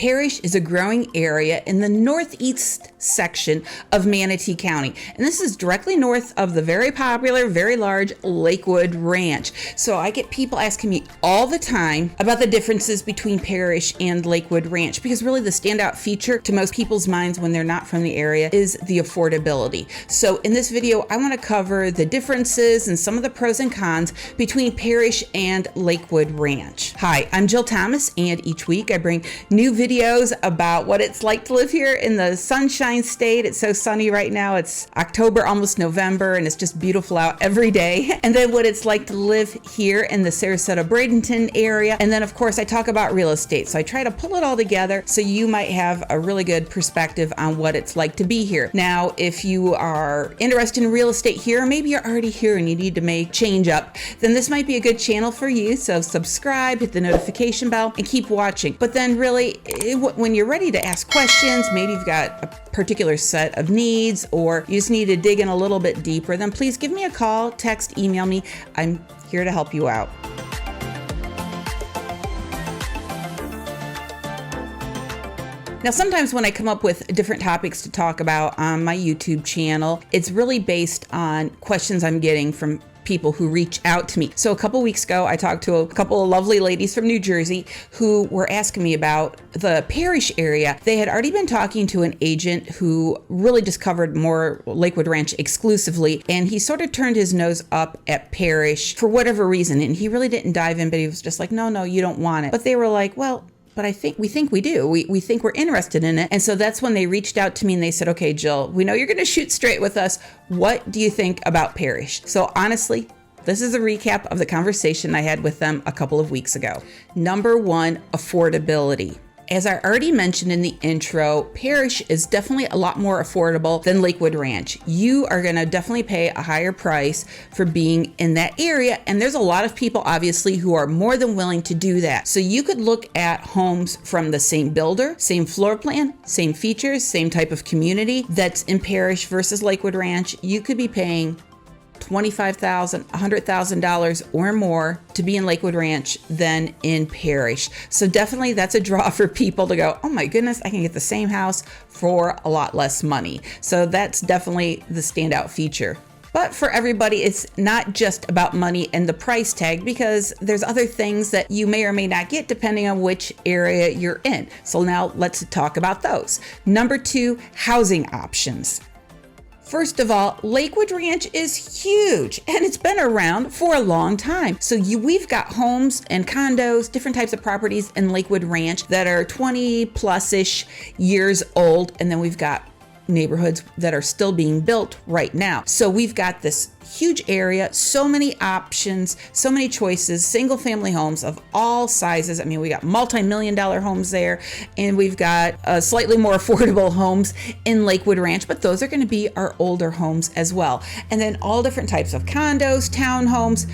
Parrish is a growing area in the northeast section of Manatee County. And this is directly north of the very popular, very large Lakewood Ranch. So I get people asking me all the time about the differences between Parrish and Lakewood Ranch, because really the standout feature to most people's minds when they're not from the area is the affordability. So in this video, I want to cover the differences and some of the pros and cons between Parrish and Lakewood Ranch. Hi, I'm Jill Thomas, and each week I bring new videos about what it's like to live here in the Sunshine State. It's so sunny right now. It's October, almost November, and it's just beautiful out every day. And then what it's like to live here in the Sarasota Bradenton area. And then of course I talk about real estate. So I try to pull it all together so you might have a really good perspective on what it's like to be here. Now, if you are interested in real estate here, maybe you're already here and you need to make change up, then this might be a good channel for you. So subscribe, hit the notification bell, and keep watching. But then really, when you're ready to ask questions, maybe you've got a particular set of needs or you just need to dig in a little bit deeper, then please give me a call, text, email me. I'm here to help you out. Now, sometimes when I come up with different topics to talk about on my YouTube channel, it's really based on questions I'm getting from people who reach out to me. So a couple weeks ago, I talked to a couple of lovely ladies from New Jersey who were asking me about the Parrish area. They had already been talking to an agent who really just covered more Lakewood Ranch exclusively, and he sort of turned his nose up at Parrish for whatever reason, and he really didn't dive in, but he was just like, no, you don't want it. But they were like, well, but we think we do. We think we're interested in it. And so that's when they reached out to me and they said, okay, Jill, we know you're going to shoot straight with us. What do you think about Parrish? So honestly, this is a recap of the conversation I had with them a couple of weeks ago. Number one, affordability. As I already mentioned in the intro, Parrish is definitely a lot more affordable than Lakewood Ranch. You are going to definitely pay a higher price for being in that area. And there's a lot of people, obviously, who are more than willing to do that. So you could look at homes from the same builder, same floor plan, same features, same type of community that's in Parrish versus Lakewood Ranch. You could be paying $25,000, $100,000 or more to be in Lakewood Ranch than in Parrish. So definitely that's a draw for people to go, oh my goodness, I can get the same house for a lot less money. So that's definitely the standout feature. But for everybody, it's not just about money and the price tag, because there's other things that you may or may not get depending on which area you're in. So now let's talk about those. Number two, housing options. First of all, Lakewood Ranch is huge and it's been around for a long time. So we've got homes and condos, different types of properties in Lakewood Ranch that are 20 plus-ish years old. And then we've got neighborhoods that are still being built right now. So we've got this huge area, so many options, so many choices, single family homes of all sizes. I mean, we got multi-million-dollar homes there, and we've got slightly more affordable homes in Lakewood Ranch, but those are going to be our older homes as well. And then all different types of condos, townhomes,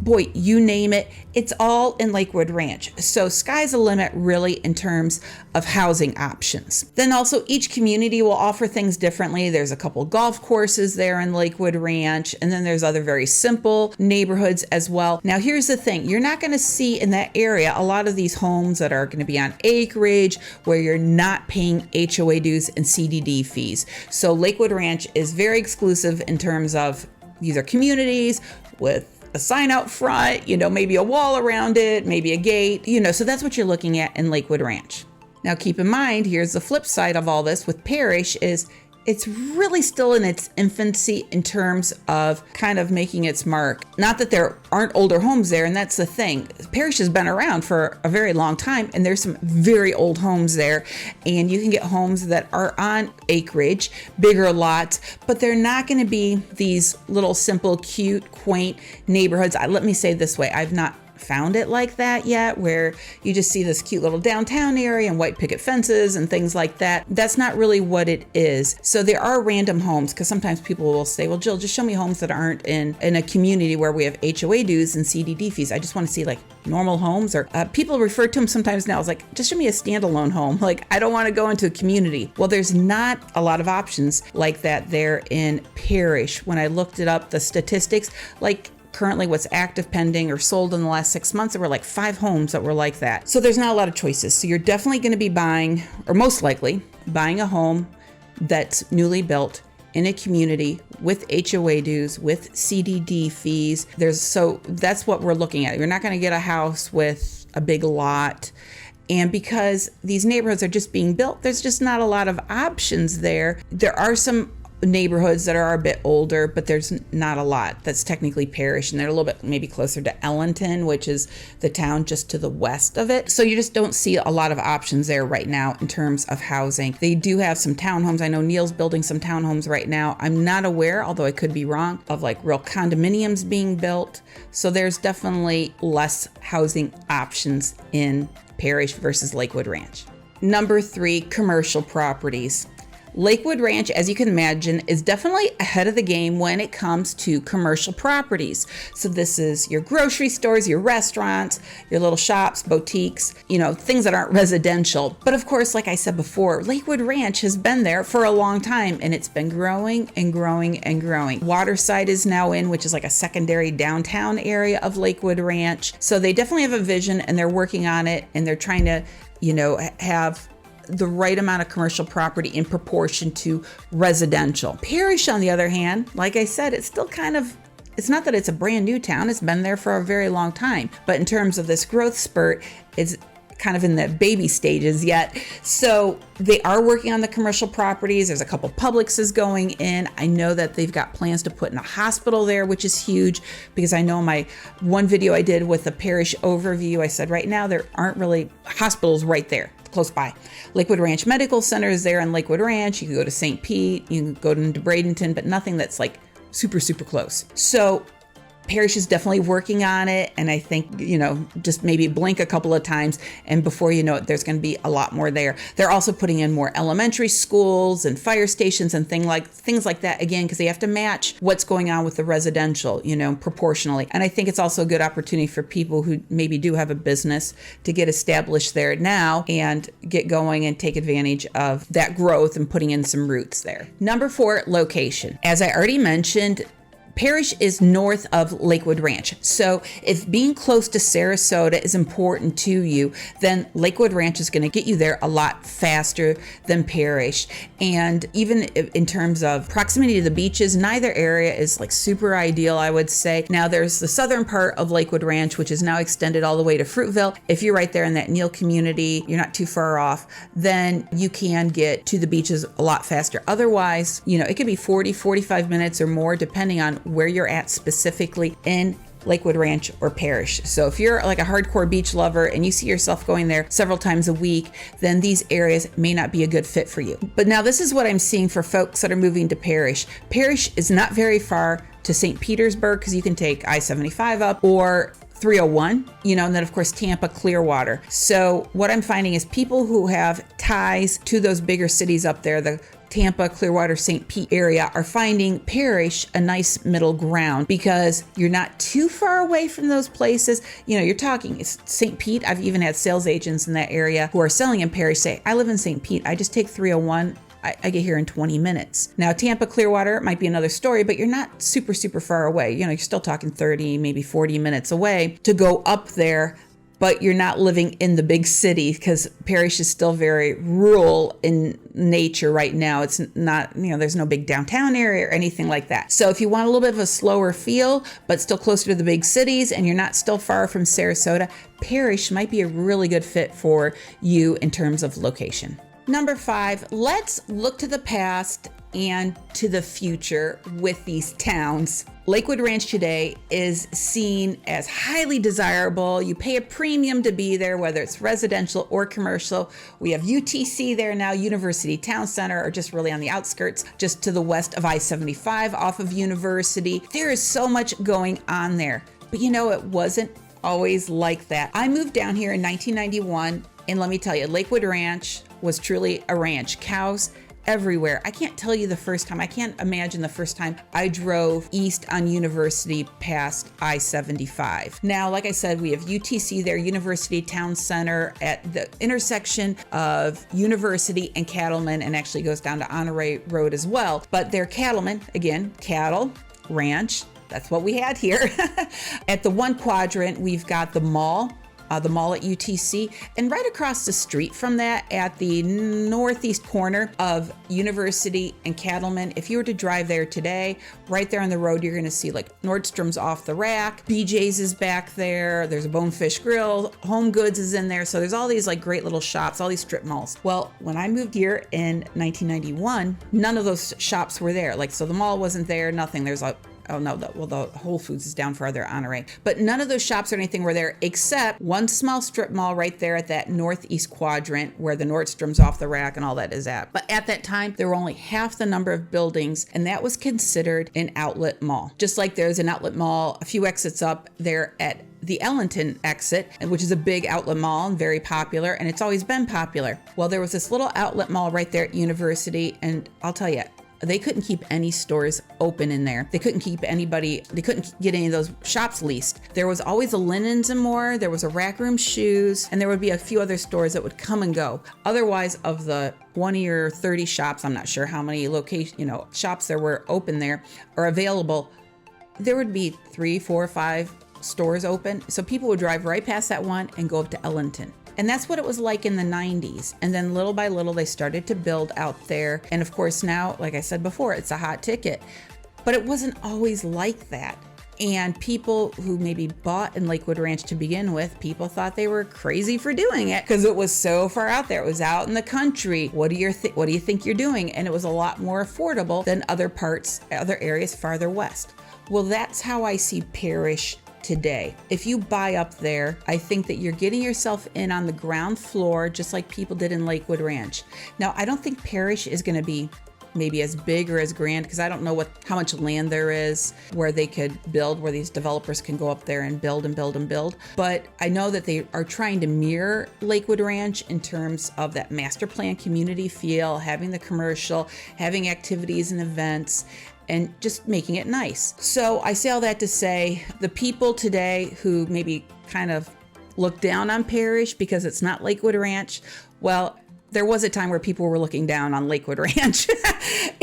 boy, you name it, it's all in Lakewood Ranch. So sky's the limit really in terms of housing options. Then also each community will offer things differently. There's a couple golf courses there in Lakewood Ranch, and then there's other very simple neighborhoods as well. Now here's the thing, you're not gonna see in that area a lot of these homes that are gonna be on acreage where you're not paying HOA dues and CDD fees. So Lakewood Ranch is very exclusive in terms of these are communities with a sign out front, maybe a wall around it, maybe a gate, so that's what you're looking at in Lakewood Ranch. Now keep in mind, here's the flip side of all this with Parrish is it's really still in its infancy in terms of kind of making its mark. Not that there aren't older homes there, and that's the thing. Parrish has been around for a very long time, and there's some very old homes there, and you can get homes that are on acreage, bigger lots, but they're not going to be these little simple, cute, quaint neighborhoods. Let me say it this way, I've not found it like that yet, where you just see this cute little downtown area and white picket fences and things like that. That's not really what it is. So there are random homes, because sometimes people will say, well, Jill, just show me homes that aren't in a community where we have HOA dues and CDD fees. I just want to see like normal homes, or people refer to them sometimes now as like, just show me a standalone home. Like, I don't want to go into a community. Well, there's not a lot of options like that there in Parrish. When I looked it up, the statistics, like currently what's active, pending, or sold in the last 6 months. There were like 5 homes that were like that. So there's not a lot of choices. So you're definitely going to be buying, or most likely buying, a home that's newly built in a community with HOA dues, with CDD fees. So that's what we're looking at. You're not going to get a house with a big lot. And because these neighborhoods are just being built, there's just not a lot of options there. There are some neighborhoods that are a bit older, but there's not a lot. That's technically Parrish, and they're a little bit maybe closer to Ellenton, which is the town just to the west of it. So you just don't see a lot of options there right now in terms of housing. They do have some townhomes. I know Neil's building some townhomes right now. I'm not aware, although I could be wrong, of like real condominiums being built. So there's definitely less housing options in Parrish versus Lakewood Ranch. Number 3, commercial properties. Lakewood Ranch, as you can imagine, is definitely ahead of the game when it comes to commercial properties. So this is your grocery stores, your restaurants, your little shops, boutiques, things that aren't residential. But of course, like I said before, Lakewood Ranch has been there for a long time, and it's been growing and growing and growing. Waterside is now in, which is like a secondary downtown area of Lakewood Ranch. So they definitely have a vision, and they're working on it, and they're trying to, have the right amount of commercial property in proportion to residential. Parrish, on the other hand, like I said, it's still it's not that it's a brand new town. It's been there for a very long time. But in terms of this growth spurt, it's kind of in the baby stages yet. So they are working on the commercial properties. There's a couple Publixes going in. I know that they've got plans to put in a hospital there, which is huge, because I know my one video I did with the Parrish overview, I said right now there aren't really hospitals right there close by. Lakewood Ranch Medical Center is there in Lakewood Ranch. You can go to St. Pete, you can go to Bradenton, but nothing that's like super, super close. So Parrish is definitely working on it, and I think, just maybe blink a couple of times, and before you know it, there's going to be a lot more there. They're also putting in more elementary schools and fire stations and things like that, again, because they have to match what's going on with the residential, proportionally. And I think it's also a good opportunity for people who maybe do have a business to get established there now and get going and take advantage of that growth and putting in some roots there. Number 4, location. As I already mentioned, Parrish is north of Lakewood Ranch. So if being close to Sarasota is important to you, then Lakewood Ranch is going to get you there a lot faster than Parrish. And even in terms of proximity to the beaches, neither area is like super ideal, I would say. Now there's the southern part of Lakewood Ranch, which is now extended all the way to Fruitville. If you're right there in that Neil community, you're not too far off, then you can get to the beaches a lot faster. Otherwise, it could be 40, 45 minutes or more, depending on where you're at specifically in Lakewood Ranch or Parrish. So if you're like a hardcore beach lover and you see yourself going there several times a week, then these areas may not be a good fit for you. But now this is what I'm seeing for folks that are moving to Parrish. Parrish is not very far to St. Petersburg, because you can take I-75 up or 301, and then of course Tampa, Clearwater. So what I'm finding is people who have ties to those bigger cities up there, the Tampa, Clearwater, St. Pete area, are finding Parrish a nice middle ground, because you're not too far away from those places. You're talking St. Pete. I've even had sales agents in that area who are selling in Parrish say, I live in St. Pete. I just take 301. I get here in 20 minutes. Now, Tampa, Clearwater might be another story, but you're not super, super far away. You're still talking 30, maybe 40 minutes away to go up there, but you're not living in the big city, because Parrish is still very rural in nature right now. It's not, there's no big downtown area or anything like that. So if you want a little bit of a slower feel, but still closer to the big cities, and you're not still far from Sarasota, Parrish might be a really good fit for you in terms of location. Number 5, let's look to the past and to the future with these towns. Lakewood Ranch today is seen as highly desirable. You pay a premium to be there, whether it's residential or commercial. We have UTC there now, University Town Center, or just really on the outskirts, just to the west of I-75 off of University. There is so much going on there. But it wasn't always like that. I moved down here in 1991, and let me tell you, Lakewood Ranch was truly a ranch. Cows everywhere. I can't tell you the first time. I can't imagine the first time I drove east on University past I-75. Now, like I said, we have UTC there, University Town Center, at the intersection of University and Cattleman, and actually goes down to Honore Road as well. But they're cattlemen, again, cattle, ranch, that's what we had here. At the one quadrant, we've got the mall at UTC, and right across the street from that at the northeast corner of University and Cattleman, if you were to drive there today, right there on the road, you're going to see like Nordstrom's off the rack, BJ's is back there, there's a Bonefish Grill, Home Goods is in there, so there's all these like great little shops, all these strip malls. Well, when I moved here in 1991, none of those shops were there. Like, so the mall wasn't there, nothing. There's like, oh no, the Whole Foods is down farther, Honore. But none of those shops or anything were there except one small strip mall right there at that northeast quadrant where the Nordstrom's off the rack and all that is at. But at that time, there were only half the number of buildings, and that was considered an outlet mall. Just like there's an outlet mall a few exits up there at the Ellenton exit, which is a big outlet mall and very popular, and it's always been popular. Well, there was this little outlet mall right there at University, and I'll tell you, they couldn't keep any stores open in there. They couldn't get any of those shops leased. There was always a Linens and More, there was a Rack Room Shoes, and there would be a few other stores that would come and go. Otherwise, of the 20 or 30 shops, I'm not sure how many shops there were open there or available, there would be 3, 4, 5 stores open. So people would drive right past that one and go up to Ellenton. And that's what it was like in the 90s. And then little by little, they started to build out there. And of course now, like I said before, it's a hot ticket. But it wasn't always like that. And people who maybe bought in Lakewood Ranch to begin with, people thought they were crazy for doing it because it was so far out there. It was out in the country. What do you think you're doing? And it was a lot more affordable than other areas farther west. Well, that's how I see Parrish today. If you buy up there, I think that you're getting yourself in on the ground floor, just like people did in Lakewood Ranch. Now, I don't think Parrish is going to be maybe as big or as grand because I don't know how much land there is where they could build, where these developers can go up there and build and build and build. But I know that they are trying to mirror Lakewood Ranch in terms of that master plan community feel, having the commercial, having activities and events, and just making it nice. So I say all that to say, the people today who maybe kind of look down on Parrish because it's not Lakewood Ranch, well, there was a time where people were looking down on Lakewood Ranch.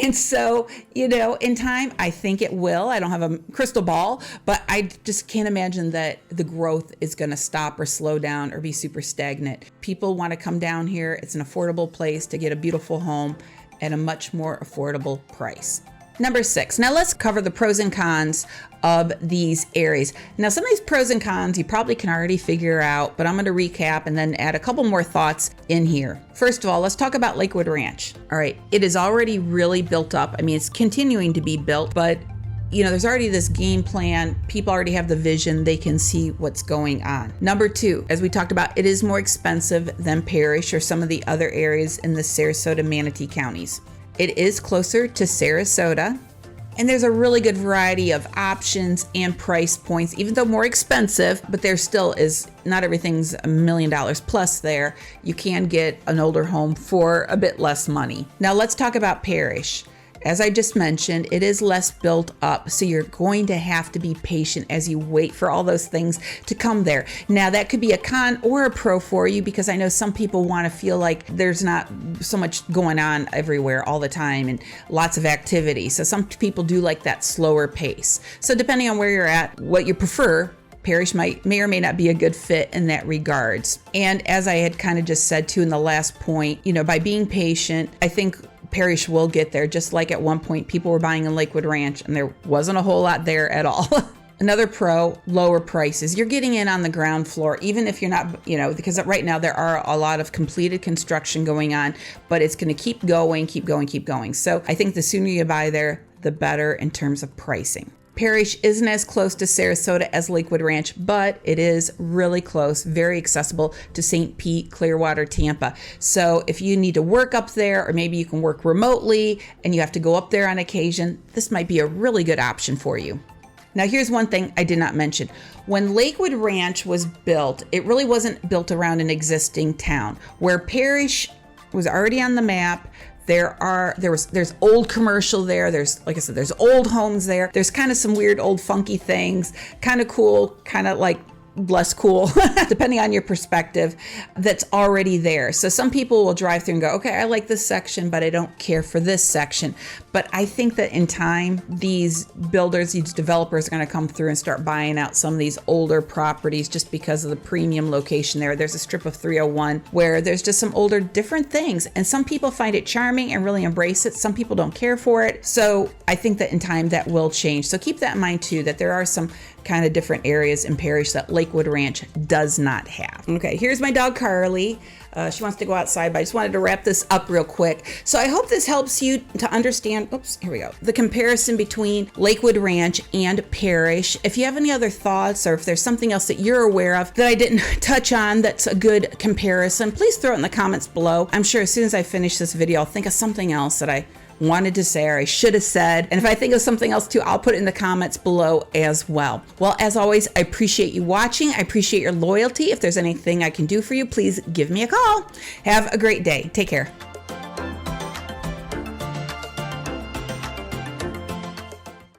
And so, in time, I think it will. I don't have a crystal ball, but I just can't imagine that the growth is going to stop or slow down or be super stagnant. People want to come down here. It's an affordable place to get a beautiful home at a much more affordable price. Number 6. Now let's cover the pros and cons of these areas. Now some of these pros and cons you probably can already figure out, but I'm going to recap and then add a couple more thoughts in here. First of all, let's talk about Lakewood Ranch. All right, it is already really built up. I mean, it's continuing to be built, but there's already this game plan. People already have the vision. They can see what's going on. Number 2, as we talked about, it is more expensive than Parrish or some of the other areas in the Sarasota and Manatee Counties. It is closer to Sarasota, and there's a really good variety of options and price points, even though more expensive, but there still is, not everything's $1 million plus there. You can get an older home for a bit less money. Now let's talk about Parrish. As I just mentioned, it is less built up, so you're going to have to be patient as you wait for all those things to come there. Now, that could be a con or a pro for you, because I know some people want to feel like there's not so much going on everywhere all the time and lots of activity. So some people do like that slower pace. So depending on where you're at, what you prefer, Parrish may or may not be a good fit in that regards. And as I had kind of just said too in the last point, by being patient, I think Parrish will get there, just like at one point people were buying in Lakewood Ranch and there wasn't a whole lot there at all. Another pro, lower prices. You're getting in on the ground floor, even if you're not, because right now there are a lot of completed construction going on, but it's going to keep going. So I think the sooner you buy there, the better in terms of pricing. Parrish isn't as close to Sarasota as Lakewood Ranch, but it is really close, very accessible to St. Pete, Clearwater, Tampa. So if you need to work up there, or maybe you can work remotely and you have to go up there on occasion, this might be a really good option for you. Now, here's one thing I did not mention. When Lakewood Ranch was built, it really wasn't built around an existing town. Where Parrish was already on the map, there's old commercial there. There's, like I said, there's old homes there. There's kind of some weird old funky things, kind of cool, kind of like less cool, depending on your perspective, that's already there. So some people will drive through and go, okay, I like this section, but I don't care for this section. But I think that in time, these builders, these developers are going to come through and start buying out some of these older properties just because of the premium location there. There's a strip of 301 where there's just some older, different things. And some people find it charming and really embrace it. Some people don't care for it. So I think that in time that will change. So keep that in mind too, that there are some kind of different areas in Parrish that Lakewood Ranch does not have. Okay, here's my dog Carly. She wants to go outside, but I just wanted to wrap this up real quick. So I hope this helps you to understand, here we go, the comparison between Lakewood Ranch and Parrish. If you have any other thoughts or if there's something else that you're aware of that I didn't touch on that's a good comparison, please throw it in the comments below. I'm sure as soon as I finish this video, I'll think of something else that I wanted to say or I should have said. And if I think of something else too, I'll put it in the comments below as well. Well, as always, I appreciate you watching. I appreciate your loyalty. If there's anything I can do for you, please give me a call. Have a great day. Take care.